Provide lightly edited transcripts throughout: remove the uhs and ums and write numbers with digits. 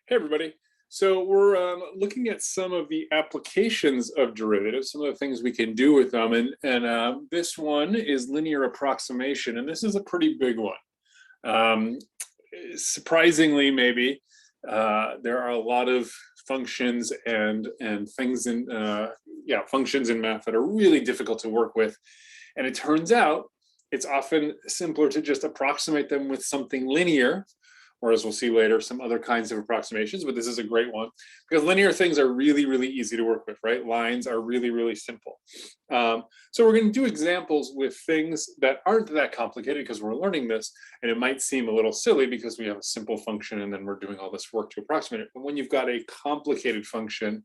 Hey, everybody. So we're looking at some of the applications of derivatives, some of the things we can do with them. And this one is linear approximation, and this is a pretty big one. Surprisingly, maybe, there are a lot of functions and things in functions in math that are really difficult to work with. And it turns out it's often simpler to just approximate them with something linear, or as we'll see later, some other kinds of approximations, but this is a great one because linear things are really, really easy to work with, right? Lines are really, really simple. So we're going to do examples with things that aren't that complicated because we're learning this, and it might seem a little silly because we have a simple function and then we're doing all this work to approximate it. But when you've got a complicated function,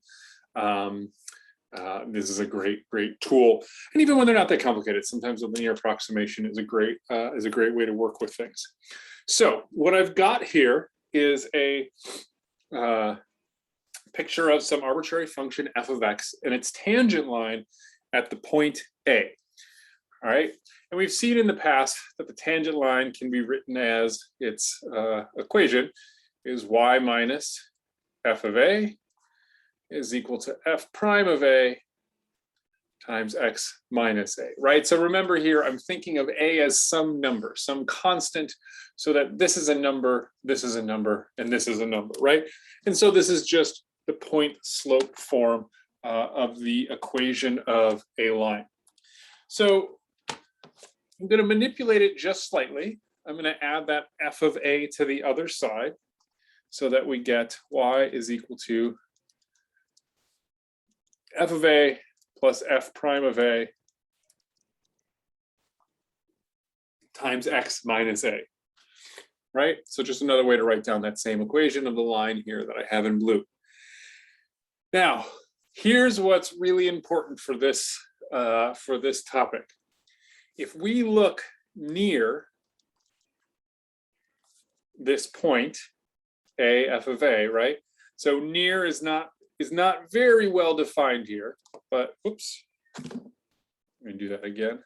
this is a great tool. And even when they're not that complicated, sometimes a linear approximation is a great way to work with things. So what I've got here is a picture of some arbitrary function f of x and its tangent line at the point A. All right, and we've seen in the past that the tangent line can be written as its equation is y minus f of a is equal to f prime of a times x minus a, right? So remember here, I'm thinking of a as some number, some constant, so that this is a number, this is a number, and this is a number, right? And so this is just the point slope form of the equation of a line. So I'm going to manipulate it just slightly. I'm going to add that f of a to the other side so that we get y is equal to f of a plus f prime of a times x minus a, right? So just another way to write down that same equation of the line here that I have in blue. Now, here's what's really important for this topic. If we look near this point, a, f of a, right? So near is not very well defined here, but oops, let me do that again,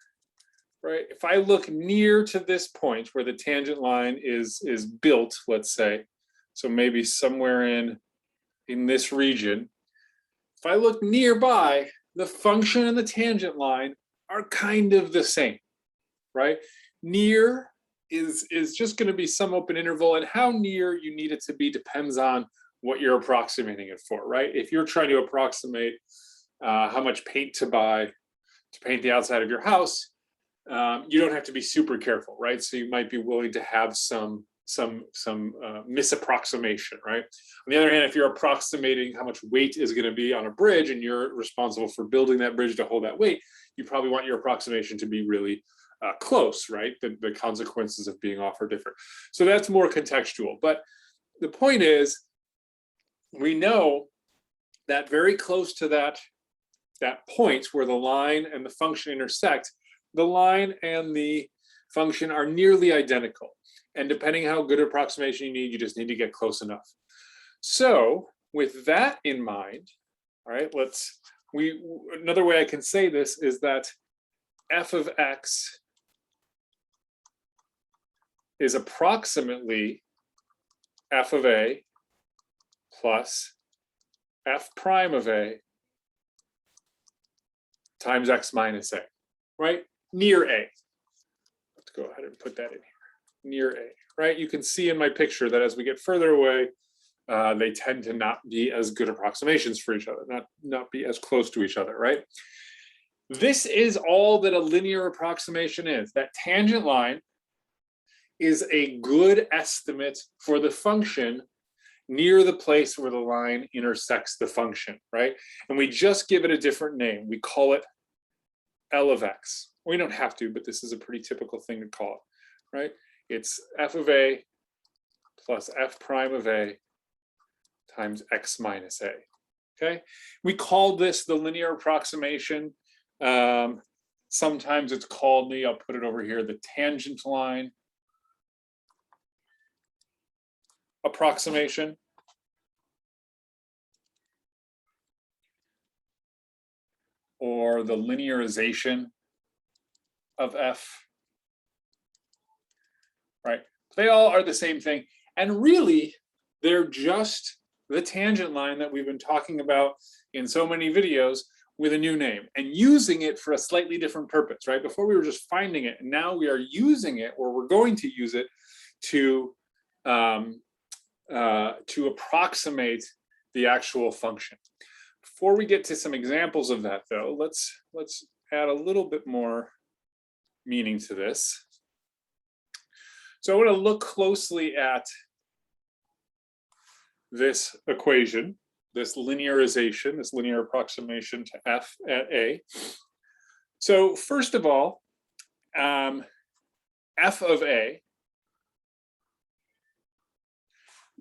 right? If I look near to this point where the tangent line is built, let's say, so maybe somewhere in this region, if I look nearby, the function and the tangent line are kind of the same, right? Near is just going to be some open interval, and how near you need it to be depends on what you're approximating it for, right? If you're trying to approximate how much paint to buy to paint the outside of your house, you don't have to be super careful, right? So you might be willing to have some misapproximation, right? On the other hand, if you're approximating how much weight is going to be on a bridge and you're responsible for building that bridge to hold that weight, you probably want your approximation to be really close, right? The consequences of being off are different. So that's more contextual. But the point is, we know that very close to that point where the line and the function intersect, the line and the function are nearly identical. And depending how good approximation you need, you just need to get close enough. So with that in mind, all right, another way I can say this is that f of x is approximately f of a plus f prime of a times x minus a, right? Near a. Let's go ahead and put that in here. Near a, right? You can see in my picture that as we get further away, they tend to not be as good approximations for each other, not be as close to each other, right? This is all that a linear approximation is. That tangent line is a good estimate for the function near the place where the line intersects the function, right? And we just give it a different name. We call it L of x. We don't have to, but this is a pretty typical thing to call it, right? It's f of a plus f prime of a times x minus a, okay? We call this the linear approximation. Sometimes it's called, I'll put it over here, the tangent line approximation. Or the linearization of f, right? They all are the same thing. And really, they're just the tangent line that we've been talking about in so many videos with a new name and using it for a slightly different purpose, right? Before we were just finding it, and now we are using it, or we're going to use it to approximate the actual function. Before we get to some examples of that, though, let's add a little bit more meaning to this. So I want to look closely at this equation, this linearization, this linear approximation to f at a. So first of all, f of a,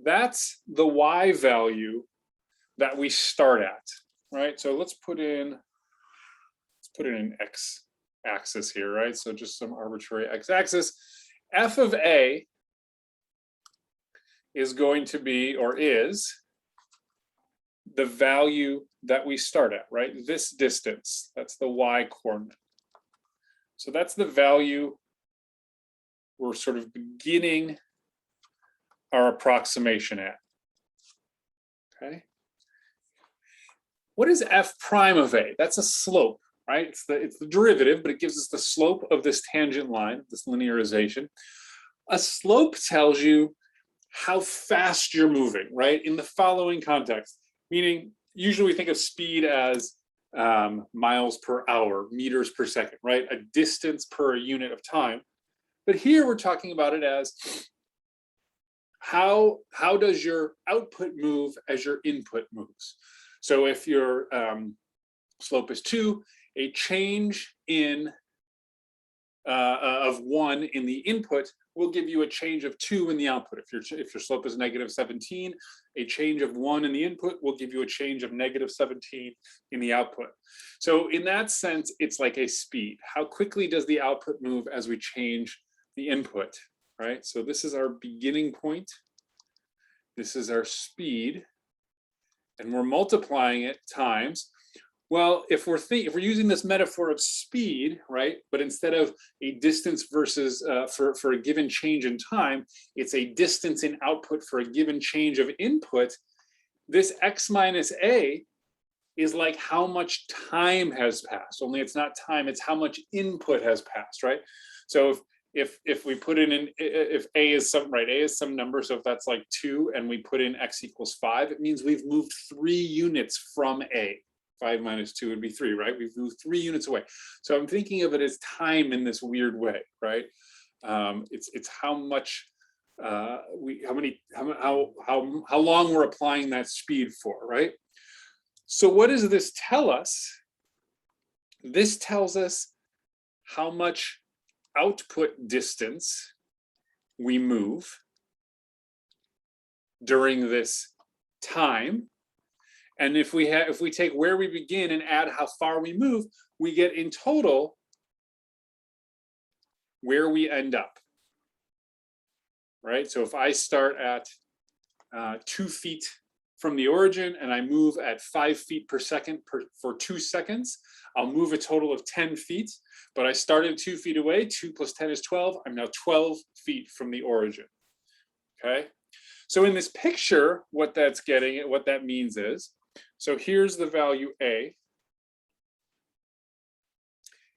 that's the y value that we start at, right? So let's put in an x-axis here, right? So just some arbitrary x-axis. F of a is going to be, or is, the value that we start at, right? This distance, that's the y coordinate. So that's the value we're sort of beginning our approximation at, okay? What is f prime of a? That's a slope, right? It's the derivative, but it gives us the slope of this tangent line, this linearization. A slope tells you how fast you're moving, right? In the following context, meaning usually we think of speed as miles per hour, meters per second, right? A distance per unit of time. But here we're talking about it as how does your output move as your input moves? So if your slope is 2, a change in of 1 in the input will give you a change of 2 in the output. If your slope is -17, a change of 1 in the input will give you a change of -17 in the output. So in that sense, it's like a speed. How quickly does the output move as we change the input, right? So this is our beginning point. This is our speed, and we're multiplying it times. Well, if we're using this metaphor of speed, right, but instead of a distance versus for a given change in time, it's a distance in output for a given change of input. This x minus a is like how much time has passed. Only it's not time; it's how much input has passed, right? So if we put in if a is some number, so if that's like 2, and we put in x equals 5, it means we've moved 3 units from a. 5 minus 2 would be 3, right? We've moved 3 units away. So I'm thinking of it as time in this weird way, right? It's how much how long we're applying that speed for, right? So what does this tell us? This tells us how much output distance we move during this time. And if we take where we begin and add how far we move, we get in total where we end up, right? So if I start at 2 feet from the origin and I move at 5 feet per second for 2 seconds, I'll move a total of 10 feet, but I started 2 feet away. 2 plus 10 is 12. I'm now 12 feet from the origin, okay? So in this picture, what that means is, so here's the value a.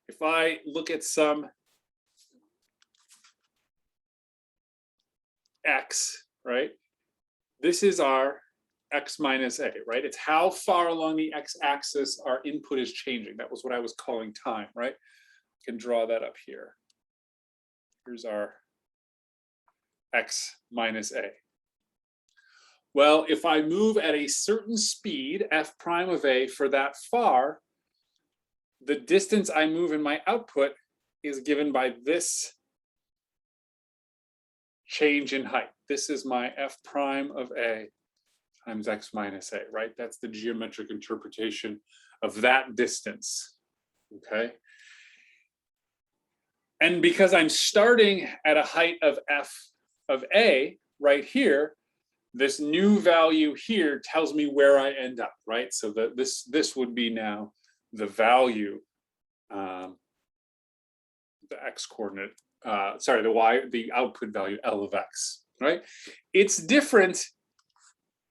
If I look at some x, right? This is our x minus a, right? It's how far along the x-axis our input is changing. That was what I was calling time, right? I can draw that up here. Here's our x minus a. Well, if I move at a certain speed, f prime of a, for that far, the distance I move in my output is given by this change in height. This is my f prime of a times x minus a, right? That's the geometric interpretation of that distance, okay? And because I'm starting at a height of f of a right here, this new value here tells me where I end up, right? So this would be now the value, the x coordinate, the output value L of x, right? It's different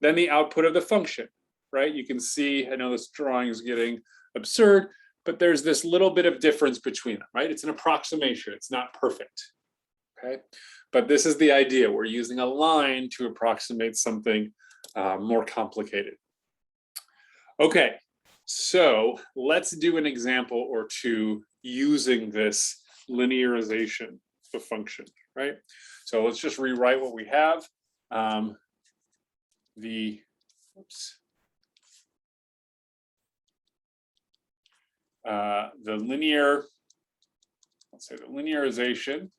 then the output of the function, right? You can see, I know this drawing is getting absurd, but there's this little bit of difference between them, right? It's an approximation, it's not perfect, okay? But this is the idea. We're using a line to approximate something more complicated. Okay, so let's do an example or two using this linearization of function, right? So let's just rewrite what we have. The linear, let's say the linearization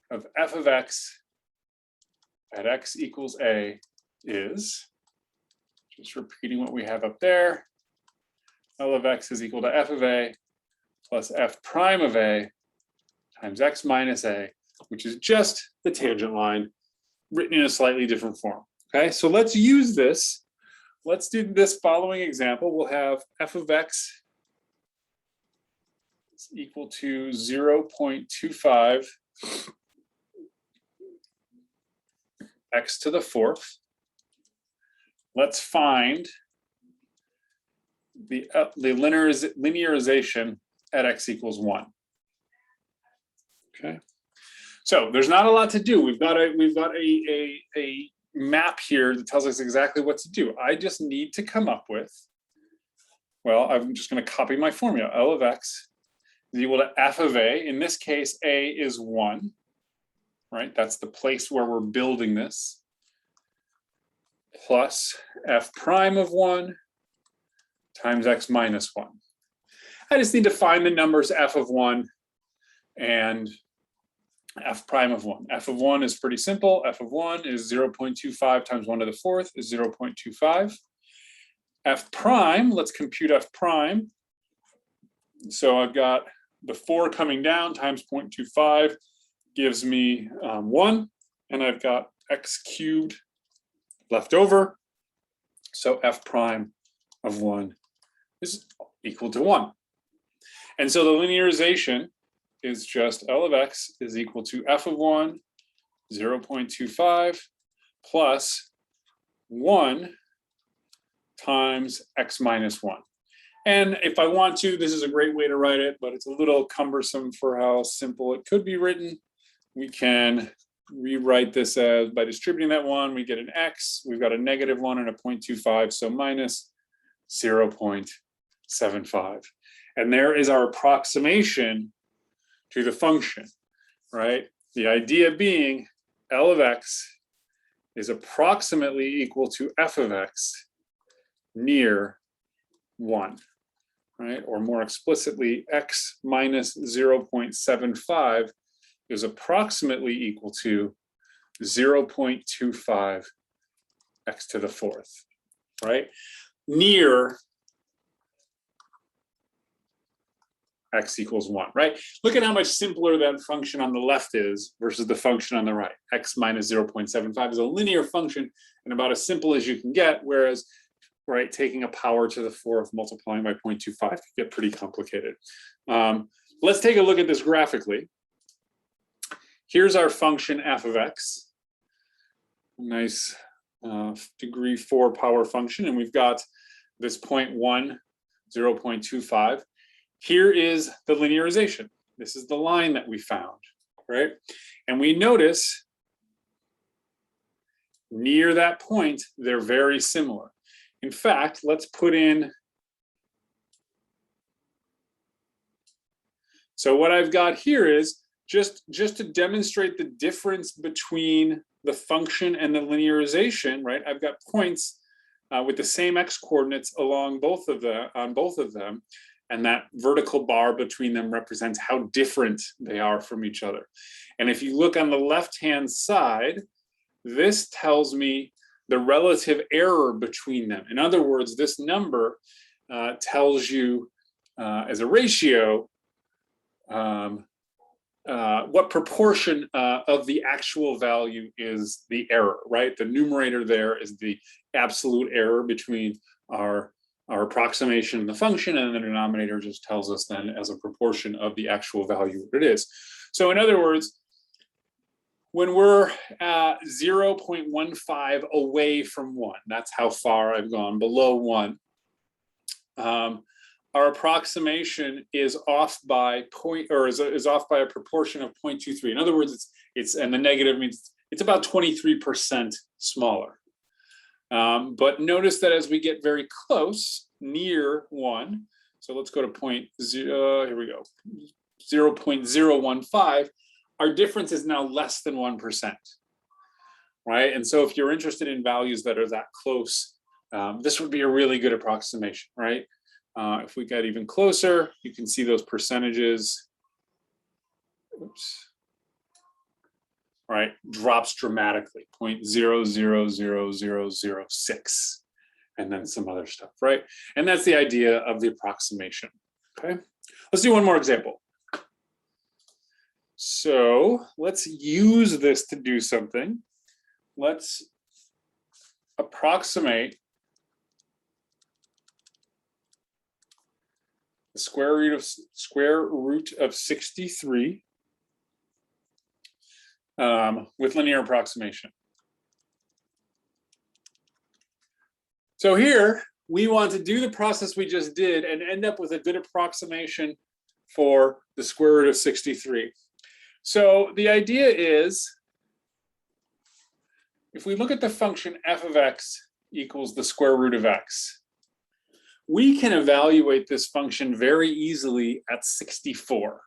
of f of x at x equals a is, just repeating what we have up there, L of x is equal to f of a plus f prime of a times x minus a, which is just the tangent line written in a slightly different form. Okay, so let's use this. Let's do this following example. We'll have f of x is equal to 0.25 x to the fourth. Let's find the linearization at x equals 1. Okay, so there's not a lot to do. We've got a map here that tells us exactly what to do. I just need to come up with, well, I'm just going to copy my formula. L of x is equal to f of a. In this case, a is 1, right? That's the place where we're building this. Plus f prime of 1 times x minus 1. I just need to find the numbers f of 1 and f prime of 1. F of 1 is pretty simple. F of 1 is 0.25 times 1 to the fourth is 0.25. F prime, let's compute f prime. So I've got the 4 coming down times 0.25 gives me 1, and I've got x cubed left over. So f prime of 1 is equal to 1. And so the linearization is just L of x is equal to f of 1, 0.25 plus 1 times x minus 1. And if I want to, this is a great way to write it, but it's a little cumbersome for how simple it could be written. We can rewrite this as, by distributing that 1, we get an x, we've got a negative 1 and a 0.25, so minus 0.75. And there is our approximation to the function, right? The idea being L of x is approximately equal to f of x near 1, right? Or more explicitly, x minus 0.75 is approximately equal to 0.25 x to the fourth, right? Near x equals 1, right? Look at how much simpler that function on the left is versus the function on the right. X minus 0.75 is a linear function and about as simple as you can get, whereas, right, taking a power to the fourth, multiplying by 0.25 can get pretty complicated. Let's take a look at this graphically. Here's our function f of x, nice degree 4 power function, and we've got this 0.1, 0.25. Here is the linearization. This is the line that we found, right? And we notice near that point, they're very similar. In fact, let's put in, so what I've got here is just to demonstrate the difference between the function and the linearization, right? I've got points with the same x coordinates along both of them, and that vertical bar between them represents how different they are from each other. And if you look on the left-hand side, this tells me the relative error between them. In other words, this number tells you as a ratio what proportion of the actual value is the error, right? The numerator there is the absolute error between our approximation and the function, and the denominator just tells us then as a proportion of the actual value what it is. So in other words, when we're at 0.15 away from 1, that's how far I've gone, below 1, our approximation is off by is off by a proportion of 0.23. In other words, it's and the negative means it's about 23% smaller. But notice that as we get very close, near 1, so let's go to here we go, 0.015, our difference is now less than 1%, right? And so if you're interested in values that are that close, this would be a really good approximation, right? If we get even closer, you can see those percentages, oops, right, drops dramatically, 0.000006, and then some other stuff, right? And that's the idea of the approximation, okay? Let's do one more example. So let's use this to do something. Let's approximate the square root of 63 with linear approximation. So here we want to do the process we just did and end up with a good approximation for the square root of 63. So the idea is, if we look at the function f of x equals the square root of x, we can evaluate this function very easily at 64,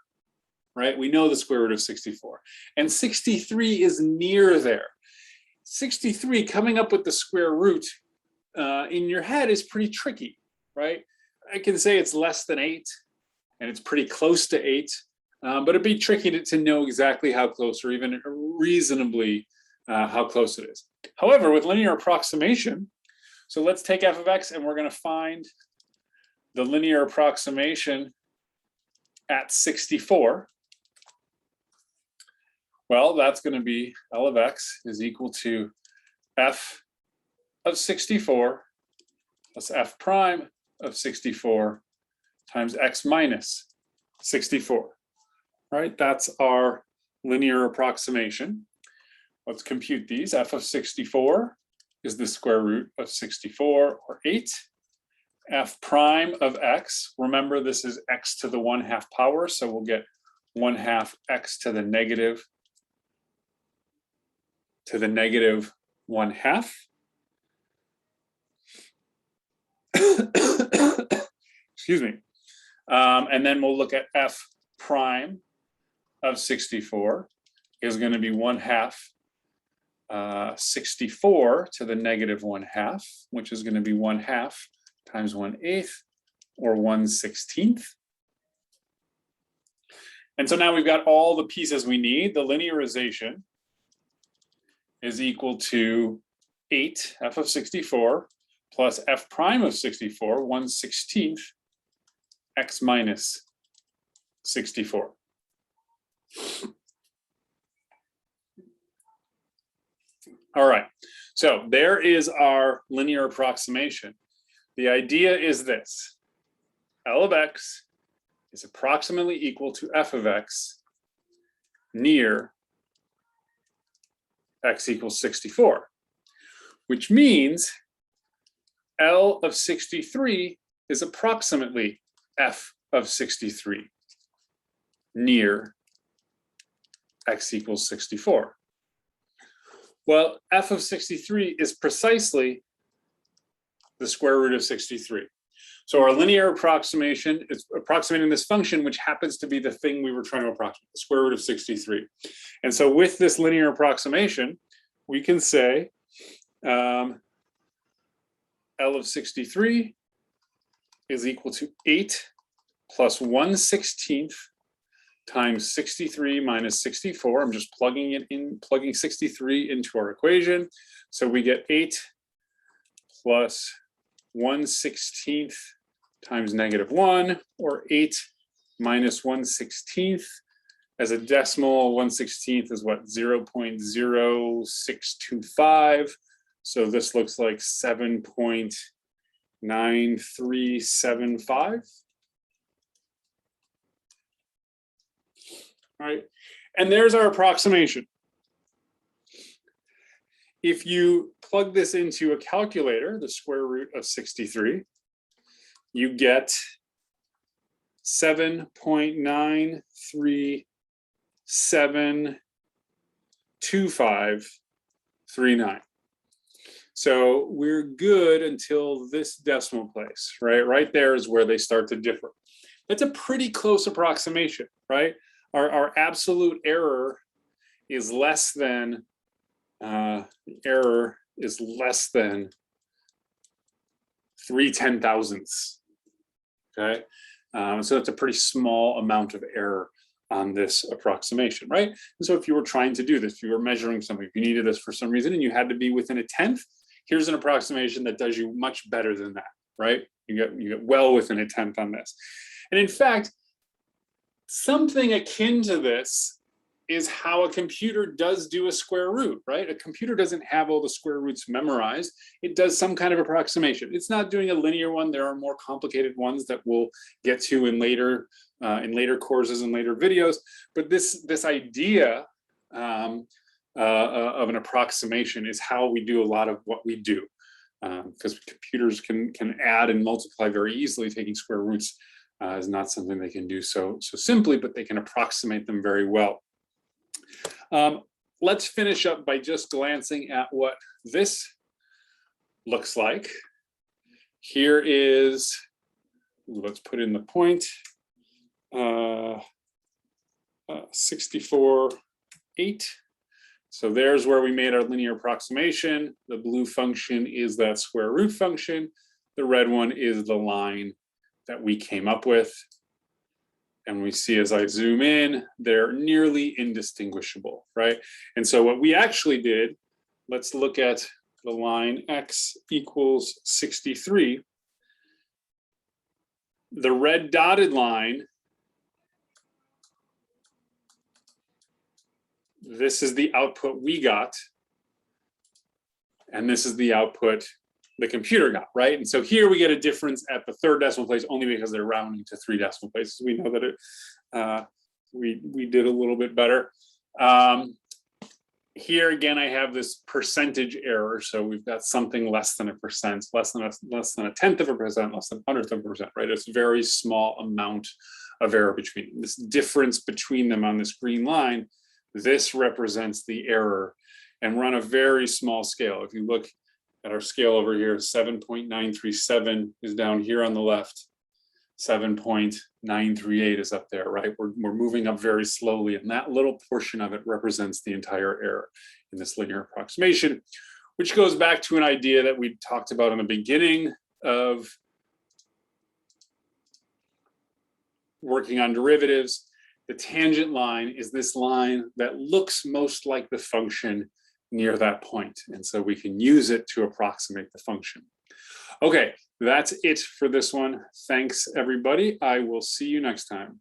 right? We know the square root of 64, and 63 is near there. 63, coming up with the square root in your head is pretty tricky, right? I can say it's less than 8, and it's pretty close to 8, but it'd be tricky to know exactly how close, or even reasonably how close it is. However, with linear approximation, so let's take f of x and we're going to find the linear approximation at 64. Well, that's going to be L of x is equal to f of 64 plus f prime of 64 times x minus 64, right? That's our linear approximation. Let's compute these. F of 64 is the square root of 64, or 8. F prime of x, remember this is x to the 1/2 power, so we'll get 1/2 x to the negative 1/2. Excuse me. And then we'll look at f prime of 64 is going to be 1/2 64 to the negative 1/2, which is going to be 1/2 times 1/8, or 1/16. And so now we've got all the pieces we need. The linearization is equal to 8 f of 64 plus f prime of 64, 1/16 x minus 64. All right, so there is our linear approximation. The idea is this: L of x is approximately equal to f of x near x equals 64, which means L of 63 is approximately f of 63 near x equals 64. Well, f of 63 is precisely the square root of 63. So our linear approximation is approximating this function, which happens to be the thing we were trying to approximate, the square root of 63. And so with this linear approximation, we can say L of 63 is equal to 8 plus 1/16 times 63 minus 64. I'm just plugging 63 into our equation. So we get 8 plus 1/16 times -1, or 8 minus 1/16. As a decimal, 1/16 is what, 0.0625. So this looks like 7.9375. All right, and there's our approximation. If you plug this into a calculator, the square root of 63, you get 7.9372539. So we're good until this decimal place, right? Right there is where they start to differ. That's a pretty close approximation, right? Our absolute error is less than, the error is less than 3/10,000ths, okay? So that's a pretty small amount of error on this approximation, right? And so if you were trying to do this, if you were measuring something, if you needed this for some reason and you had to be within a tenth, here's an approximation that does you much better than that, right? You get well within a tenth on this. And in fact, something akin to this is how a computer does do a square root, right? A computer doesn't have all the square roots memorized. It does some kind of approximation. It's not doing a linear one. There are more complicated ones that we'll get to in later courses and later videos. But this idea of an approximation is how we do a lot of what we do, because computers can add and multiply very easily. Taking square roots is not something they can do so simply, but they can approximate them very well. Let's finish up by just glancing at what this looks like. Here is, let's put in the point, 64.8. So there's where we made our linear approximation. The blue function is that square root function. The red one is the line that we came up with. And we see as I zoom in, they're nearly indistinguishable, right? And so what we actually did, let's look at the line x equals 63. The red dotted line, this is the output we got, and this is the output the computer got, right? And so here we get a difference at the third decimal place only because they're rounding to 3 decimal places. We know that we did a little bit better. Here again, I have this percentage error. So we've got something less than a percent, less than a tenth of a percent, less than 100th of a percent, right? It's a very small amount of error between them. This difference between them on this green line, this represents the error, and we're on a very small scale. If you look at our scale over here, 7.937 is down here on the left. 7.938 is up there, right? We're moving up very slowly, and that little portion of it represents the entire error in this linear approximation, which goes back to an idea that we talked about in the beginning of working on derivatives. The tangent line is this line that looks most like the function near that point. And so we can use it to approximate the function. Okay, that's it for this one. Thanks, everybody. I will see you next time.